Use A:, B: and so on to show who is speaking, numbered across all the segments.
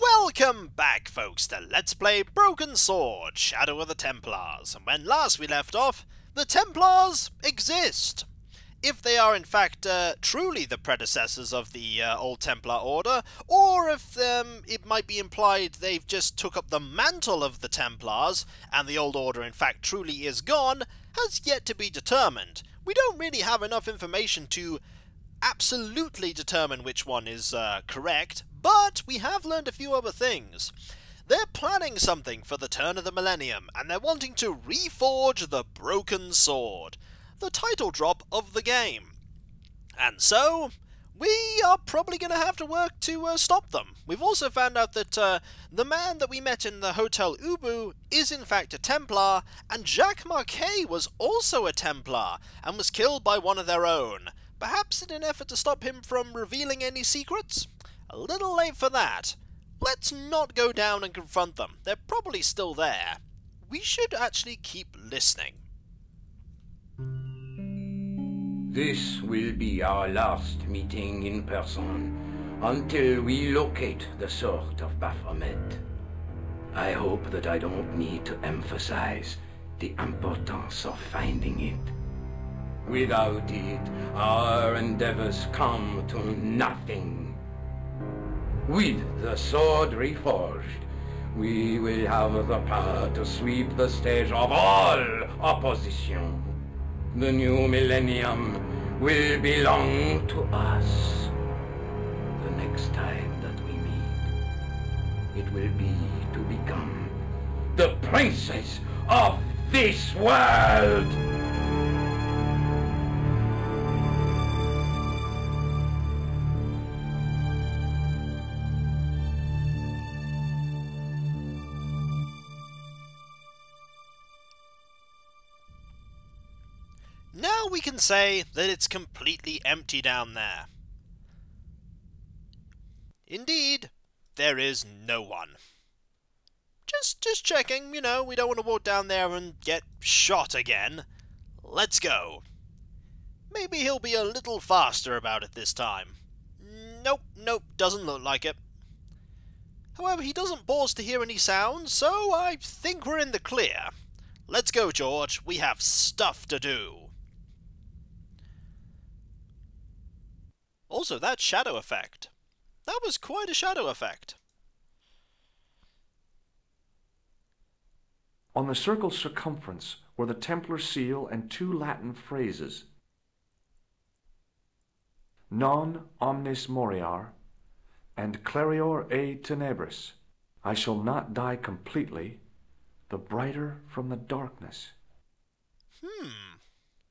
A: Welcome back, folks, to Let's Play Broken Sword, Shadow of the Templars. And when last we left off, the Templars exist. If they are in fact truly the predecessors of the old Templar Order, or if it might be implied they've just took up the mantle of the Templars, and the old order in fact truly is gone, has yet to be determined. We don't really have enough information to absolutely determine which one is correct, but we have learned a few other things. They're planning something for the turn of the millennium, and they're wanting to reforge the Broken Sword, the title drop of the game. And so, we are probably going to have to work to stop them. We've also found out that the man that we met in the Hotel Ubu is in fact a Templar, and Jacques Marquet was also a Templar, and was killed by one of their own. Perhaps in an effort to stop him from revealing any secrets? A little late for that. Let's not go down and confront them. They're probably still there. We should actually keep listening.
B: This will be our last meeting in person until we locate the Sword of Baphomet. I hope that I don't need to emphasize the importance of finding it. Without it, our endeavors come to nothing. With the sword reforged, we will have the power to sweep the stage of all opposition. The new millennium will belong to us. The next time that we meet, it will be to become the princess of this world!
A: Now we can say that it's completely empty down there. Indeed, there is no one. Just checking, you know, we don't want to walk down there and get shot again. Let's go. Maybe he'll be a little faster about it this time. Nope, doesn't look like it. However, he doesn't pause to hear any sounds, so I think we're in the clear. Let's go, George. We have stuff to do. Also, that shadow effect. That was quite a shadow effect.
C: On the circle's circumference were the Templar seal and two Latin phrases. Non omnis moriar and clarior e tenebris. I shall not die completely, the brighter from the darkness.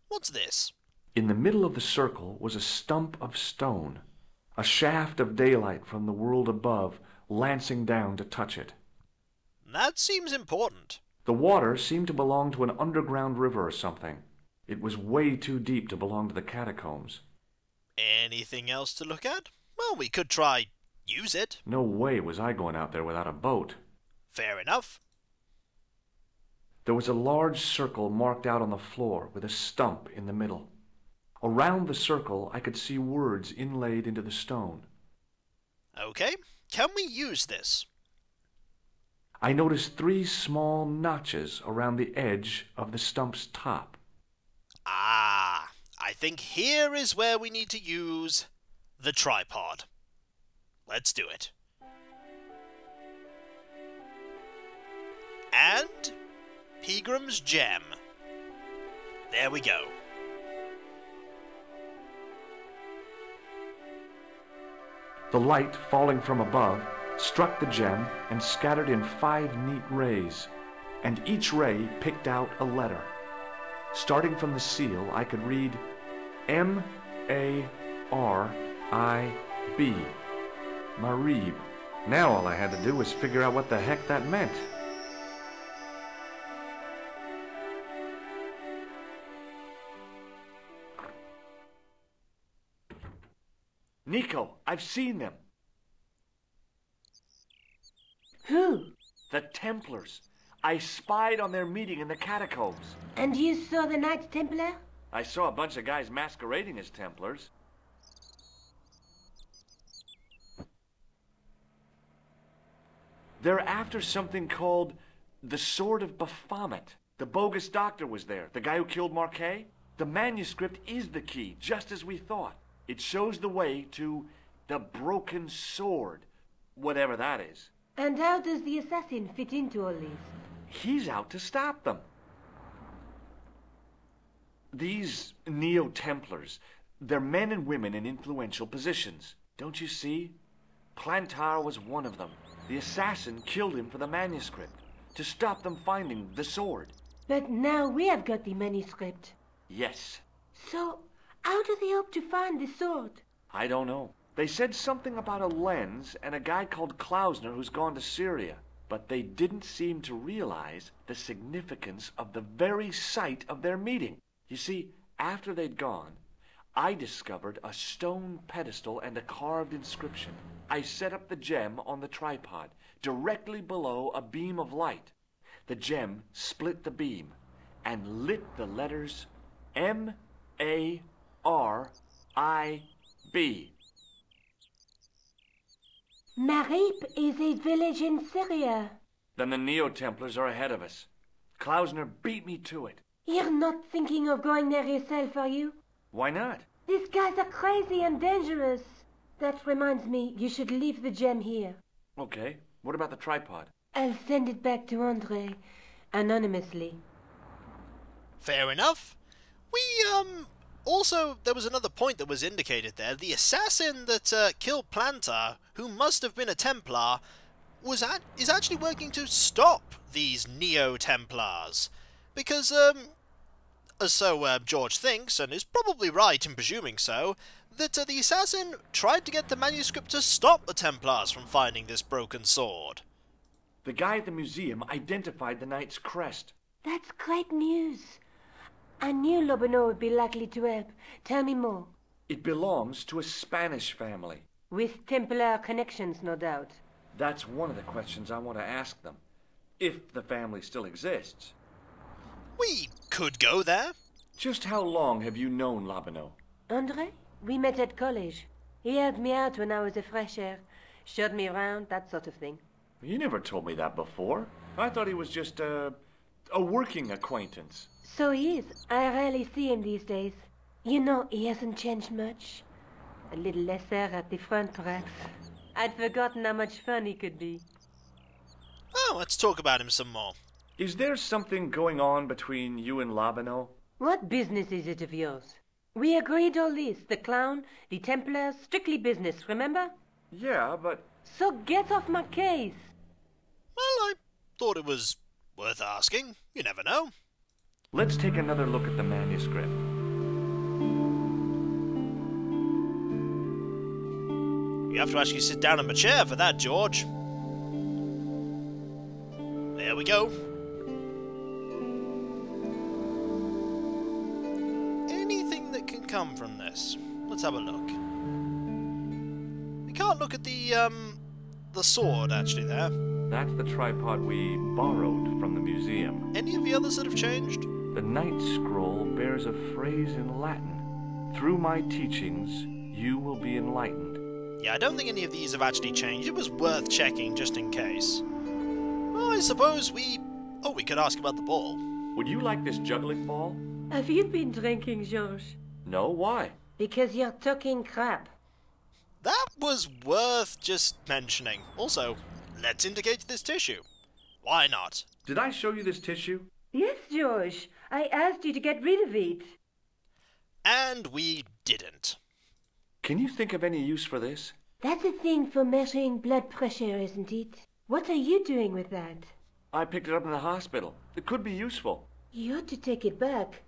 A: What's this?
C: In the middle of the circle was a stump of stone, a shaft of daylight from the world above lancing down to touch it.
A: That seems important.
C: The water seemed to belong to an underground river or something. It was way too deep to belong to the catacombs.
A: Anything else to look at? Well, we could try use it.
C: No way was I going out there without a boat.
A: Fair enough.
C: There was a large circle marked out on the floor with a stump in the middle. Around the circle I could see words inlaid into the stone.
A: Okay, can we use this?
C: I noticed 3 small notches around the edge of the stump's top.
A: Ah, I think here is where we need to use the tripod. Let's do it. And Pilgrim's Gem. There we go.
C: The light, falling from above, struck the gem and scattered in 5 neat rays, and each ray picked out a letter. Starting from the seal, I could read M-A-R-I-B, Marib. Now all I had to do was figure out what the heck that meant. Nico, I've seen them.
D: Who?
C: The Templars. I spied on their meeting in the catacombs.
D: And you saw the Knights Templar?
C: I saw a bunch of guys masquerading as Templars. They're after something called the Sword of Baphomet. The bogus doctor was there, the guy who killed Marquet. The manuscript is the key, just as we thought. It shows the way to the broken sword, whatever that is.
D: And how does the assassin fit into all this?
C: He's out to stop them. These Neo-Templars, they're men and women in influential positions. Don't you see? Plantar was one of them. The assassin killed him for the manuscript, to stop them finding the sword.
D: But now we have got the manuscript.
C: Yes.
D: So, how do they hope to find the sword?
C: I don't know. They said something about a lens and a guy called Klausner who's gone to Syria. But they didn't seem to realize the significance of the very site of their meeting. You see, after they'd gone, I discovered a stone pedestal and a carved inscription. I set up the gem on the tripod, directly below a beam of light. The gem split the beam and lit the letters M-A-R-I-B.
D: Marib is a village in Syria.
C: Then the Neo-Templars are ahead of us. Klausner beat me to it.
D: You're not thinking of going there yourself, are you?
C: Why not?
D: These guys are crazy and dangerous. That reminds me, you should leave the gem here.
C: Okay, what about the tripod?
D: I'll send it back to Andre, anonymously.
A: Fair enough. Also, there was another point that was indicated there. The assassin that killed Plantar, who must have been a Templar, is actually working to stop these Neo-Templars. Because, so George thinks, and is probably right in presuming so, that the assassin tried to get the manuscript to stop the Templars from finding this broken sword.
C: The guy at the museum identified the knight's crest.
D: That's great news. I knew Lobeno would be likely to help. Tell me more.
C: It belongs to a Spanish family.
D: With Templar connections, no doubt.
C: That's one of the questions I want to ask them. If the family still exists.
A: We could go there.
C: Just how long have you known Lobeno?
D: Andre? We met at college. He helped me out when I was a fresh air. Showed me around, that sort of thing.
C: You never told me that before. I thought he was just a working acquaintance.
D: So he is. I rarely see him these days. You know, he hasn't changed much. A little lesser at the front, perhaps. I'd forgotten how much fun he could be.
A: Oh, let's talk about him some more.
C: Is there something going on between you and Lobeno?
D: What business is it of yours? We agreed all this. The clown, the Templars, strictly business, remember?
C: Yeah, but...
D: So get off my case.
A: Well, I thought it was worth asking. You never know.
C: Let's take another look at the manuscript.
A: You have to actually sit down in my chair for that, George. There we go. Anything that can come from this? Let's have a look. We can't look at the sword, actually, there.
C: That's the tripod we borrowed from the museum.
A: Any of the others that have changed?
C: The Night Scroll bears a phrase in Latin. Through my teachings, you will be enlightened.
A: Yeah, I don't think any of these have actually changed. It was worth checking just in case. Well, I suppose we could ask about the ball.
C: Would you like this juggling ball?
D: Have you been drinking, George?
C: No, why?
D: Because you're talking crap.
A: That was worth just mentioning. Also, let's indicate this tissue. Why not?
C: Did I show you this tissue?
D: Yes, George. I asked you to get rid of it.
A: And we didn't.
C: Can you think of any use for this?
D: That's a thing for measuring blood pressure, isn't it? What are you doing with that?
C: I picked it up in the hospital. It could be useful.
D: You ought to take it back.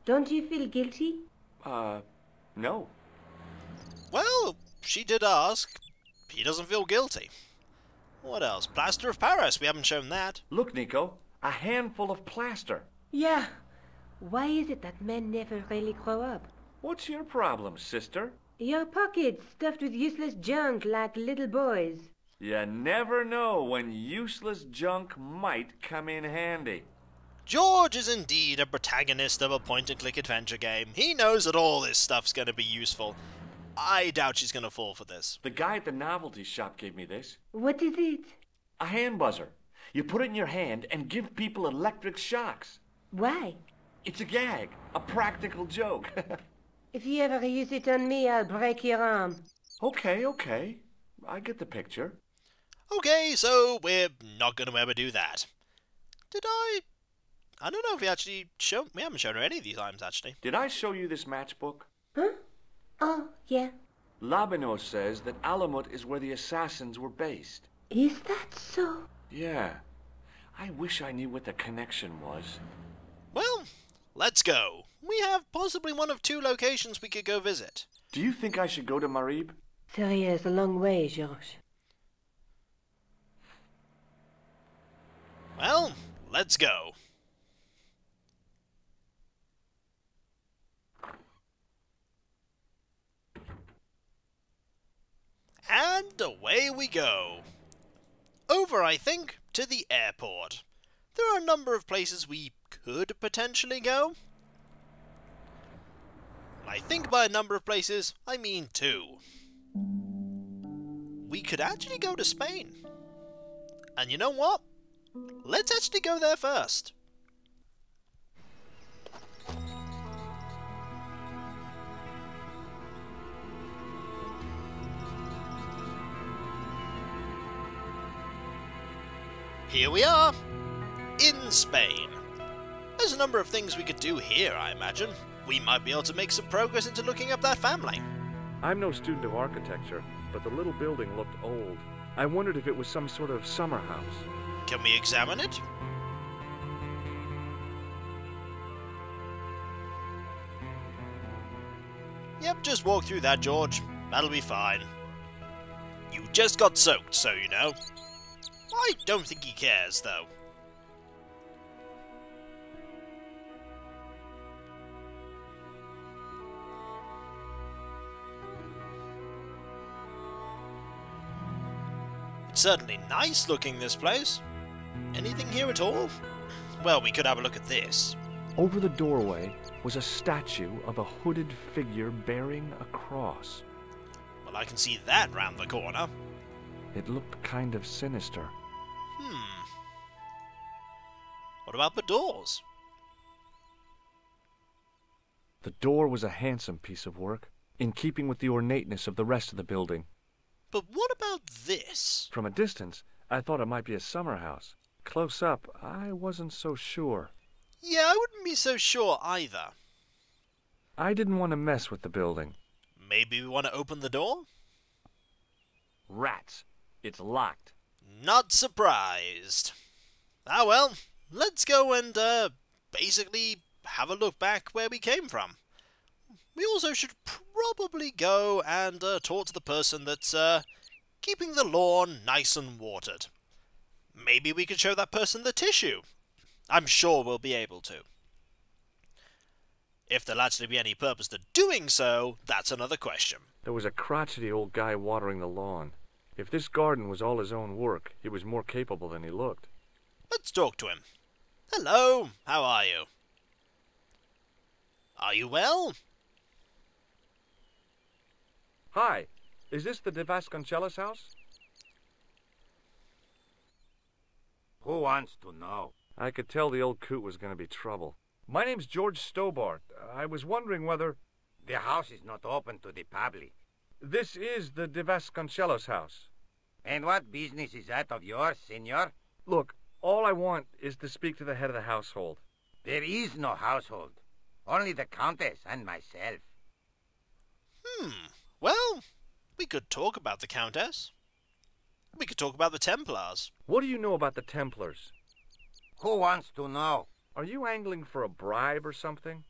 D: Don't you feel guilty?
C: No.
A: Well, she did ask. He doesn't feel guilty. What else? Plaster of Paris. We haven't shown that.
C: Look, Nico. A handful of plaster.
D: Yeah. Why is it that men never really grow up?
C: What's your problem, sister?
D: Your pockets stuffed with useless junk like little boys.
C: You never know when useless junk might come in handy.
A: George is indeed a protagonist of a point-and-click adventure game. He knows that all this stuff's going to be useful. I doubt she's going to fall for this.
C: The guy at the novelty shop gave me this.
D: What is it?
C: A hand buzzer. You put it in your hand and give people electric shocks.
D: Why?
C: It's a gag, a practical joke.
D: If you ever use it on me, I'll break your arm.
C: Okay. I get the picture.
A: Okay, so we're not going to ever do that. Did I don't know if we actually we haven't shown her any of these items, actually.
C: Did I show you this matchbook?
D: Huh? Oh, yeah.
C: Labino says that Alamut is where the assassins were based.
D: Is that so?
C: Yeah. I wish I knew what the connection was.
A: Well, let's go. We have possibly one of 2 locations we could go visit.
C: Do you think I should go to Marib?
D: Syria is a long way, George.
A: Well, let's go. And away we go. Over, I think, to the airport. There are a number of places we could potentially go. I think by a number of places, I mean 2. We could actually go to Spain. And you know what? Let's actually go there first. Here we are, in Spain. There's a number of things we could do here, I imagine. We might be able to make some progress into looking up that family.
C: I'm no student of architecture, but the little building looked old. I wondered if it was some sort of summer house.
A: Can we examine it? Yep, just walk through that, George. That'll be fine. You just got soaked, so you know. I don't think he cares, though. It's certainly nice looking, this place. Anything here at all? Well, we could have a look at this.
C: Over the doorway was a statue of a hooded figure bearing a cross.
A: Well, I can see that round the corner.
C: It looked kind of sinister.
A: What about the doors?
C: The door was a handsome piece of work, in keeping with the ornateness of the rest of the building.
A: But what about this?
C: From a distance, I thought it might be a summer house. Close up, I wasn't so sure.
A: Yeah, I wouldn't be so sure either.
C: I didn't want to mess with the building.
A: Maybe we want to open the door?
C: Rats. It's locked.
A: Not surprised. Ah well, let's go and, basically have a look back where we came from. We also should probably go and, talk to the person that's, keeping the lawn nice and watered. Maybe we could show that person the tissue. I'm sure we'll be able to. If there'll actually be any purpose to doing so, that's another question.
C: There was a crotchety old guy watering the lawn. If this garden was all his own work, he was more capable than he looked.
A: Let's talk to him. Hello, how are you? Are you well?
C: Hi, is this the De Vasconcelos house?
E: Who wants to know?
C: I could tell the old coot was going to be trouble. My name's George Stobart. I was wondering whether...
E: The house is not open to the public.
C: This is the De Vasconcelos house.
E: And what business is that of yours, senor?
C: Look, all I want is to speak to the head of the household.
E: There is no household. Only the Countess and myself.
A: Well, we could talk about the Countess. We could talk about the Templars.
C: What do you know about the Templars?
E: Who wants to know?
C: Are you angling for a bribe or something?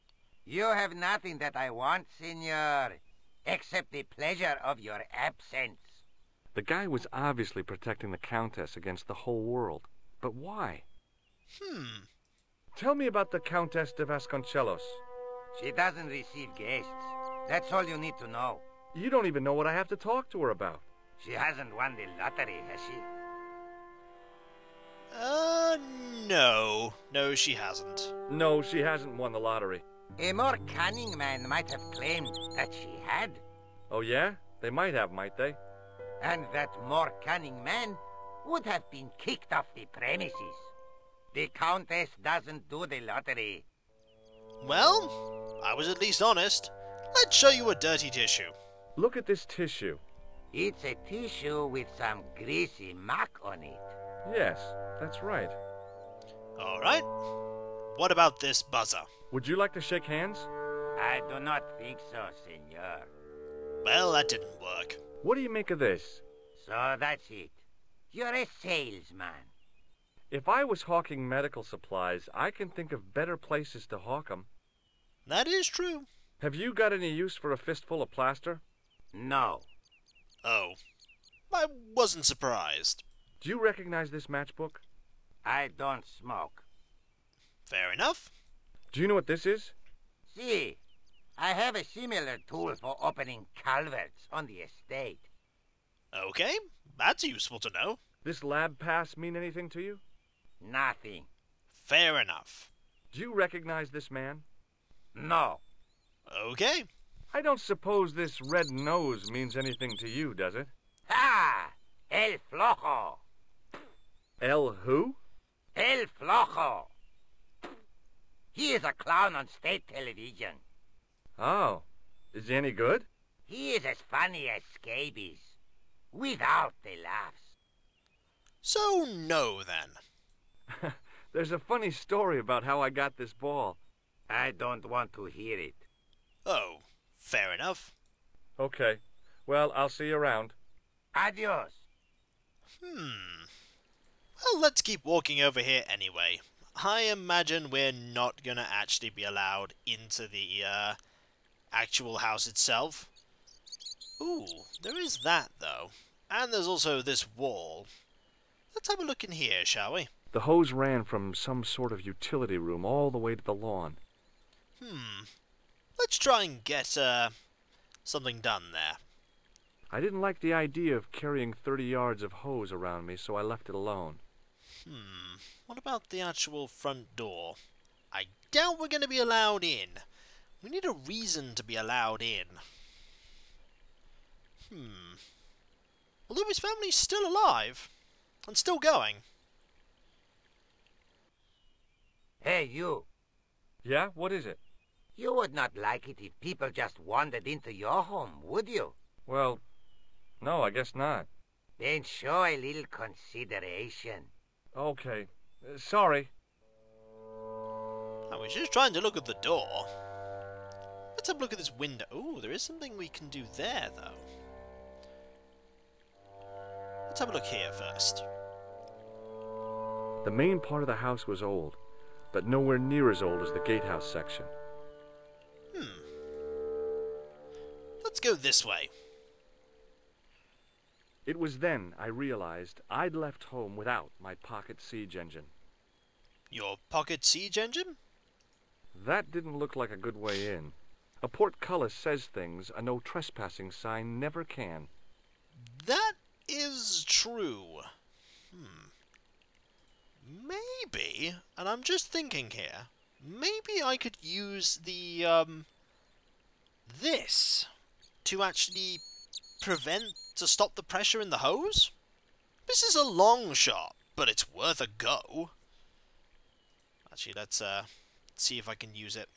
E: You have nothing that I want, senor, except the pleasure of your absence.
C: The guy was obviously protecting the Countess against the whole world. But why? Tell me about the Countess de Vasconcelos.
E: She doesn't receive guests. That's all you need to know.
C: You don't even know what I have to talk to her about.
E: She hasn't won the lottery, has she?
A: No. No, she hasn't.
C: No, she hasn't won the lottery.
E: A more cunning man might have claimed that she had.
C: Oh, yeah? They might have, might they?
E: And that more cunning man would have been kicked off the premises. The Countess doesn't do the lottery.
A: Well, I was at least honest. Let's show you a dirty tissue.
C: Look at this tissue.
E: It's a tissue with some greasy muck on it.
C: Yes, that's right.
A: Alright. What about this buzzer?
C: Would you like to shake hands?
E: I do not think so, senor.
A: Well, that didn't work.
C: What do you make of this?
E: So that's it. You're a salesman.
C: If I was hawking medical supplies, I can think of better places to hawk 'em.
A: That is true.
C: Have you got any use for a fistful of plaster?
E: No.
A: Oh. I wasn't surprised.
C: Do you recognize this matchbook?
E: I don't smoke.
A: Fair enough.
C: Do you know what this is?
E: See, I have a similar tool for opening culverts on the estate.
A: Okay, that's useful to know.
C: This lab pass mean anything to you?
E: Nothing.
A: Fair enough.
C: Do you recognize this man?
E: No.
A: Okay.
C: I don't suppose this red nose means anything to you, does it?
E: Ha! El Flojo!
C: El who?
E: El Flojo! He is a clown on state television.
C: Oh, is he any good?
E: He is as funny as scabies, without the laughs.
A: So, no then.
C: There's a funny story about how I got this ball.
E: I don't want to hear it.
A: Oh, fair enough.
C: Okay. Well, I'll see you around.
E: Adios.
A: Well, let's keep walking over here anyway. I imagine we're not gonna actually be allowed into the, actual house itself. Ooh, there is that, though. And there's also this wall. Let's have a look in here, shall we?
C: The hose ran from some sort of utility room all the way to the lawn.
A: Let's try and get, something done there.
C: I didn't like the idea of carrying 30 yards of hose around me, so I left it alone.
A: What about the actual front door? I doubt we're going to be allowed in. We need a reason to be allowed in. Although his family's still alive. And still going.
E: Hey, you.
C: Yeah? What is it?
E: You would not like it if people just wandered into your home, would you?
C: Well, no, I guess not.
E: Then show a little consideration.
C: Okay. Sorry.
A: I was just trying to look at the door. Let's have a look at this window. Ooh, there is something we can do there, though. Let's have a look here first.
C: The main part of the house was old, but nowhere near as old as the gatehouse section.
A: Let's go this way.
C: It was then I realized I'd left home without my pocket siege engine.
A: Your pocket siege engine?
C: That didn't look like a good way in. A portcullis says things a no trespassing sign never can.
A: That is true. Maybe, and I'm just thinking here, maybe I could use the, this to actually to stop the pressure in the hose? This is a long shot, but it's worth a go. Actually, let's see if I can use it.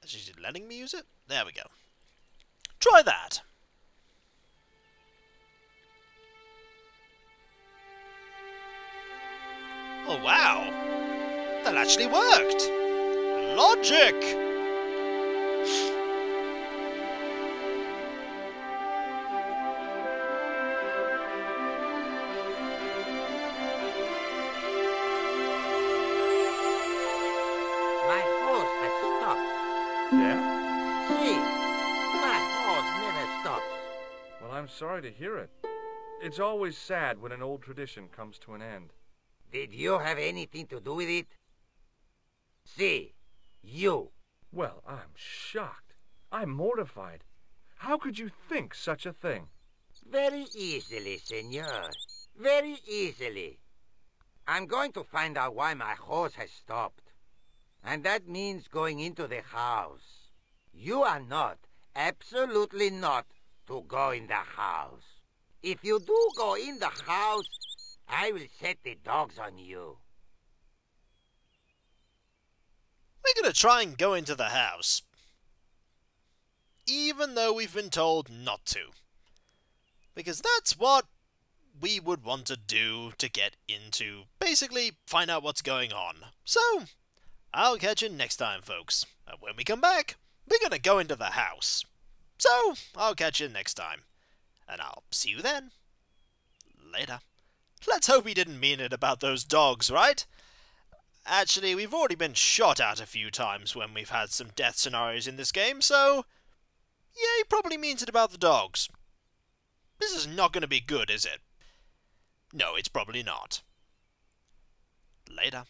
A: Actually, is it letting me use it? There we go. Try that. Oh wow, that actually worked. Logic.
E: My hose has stopped.
C: Yeah?
E: See, my hose never stops.
C: Well, I'm sorry to hear it. It's always sad when an old tradition comes to an end.
E: Did you have anything to do with it? See, you.
C: Well, I'm shocked. I'm mortified. How could you think such a thing?
E: Very easily, senor. Very easily. I'm going to find out why my hose has stopped. And that means going into the house. You are not, absolutely not, to go in the house. If you do go in the house, I will set the dogs on you.
A: We're gonna try and go into the house, even though we've been told not to. Because that's what we would want to do to get into, basically find out what's going on. So, I'll catch you next time, folks. And when we come back, we're gonna go into the house. So, I'll catch you next time. And I'll see you then. Later. Let's hope he didn't mean it about those dogs, right? Actually, we've already been shot at a few times when we've had some death scenarios in this game, so yeah, he probably means it about the dogs. This is not going to be good, is it? No, it's probably not. Later.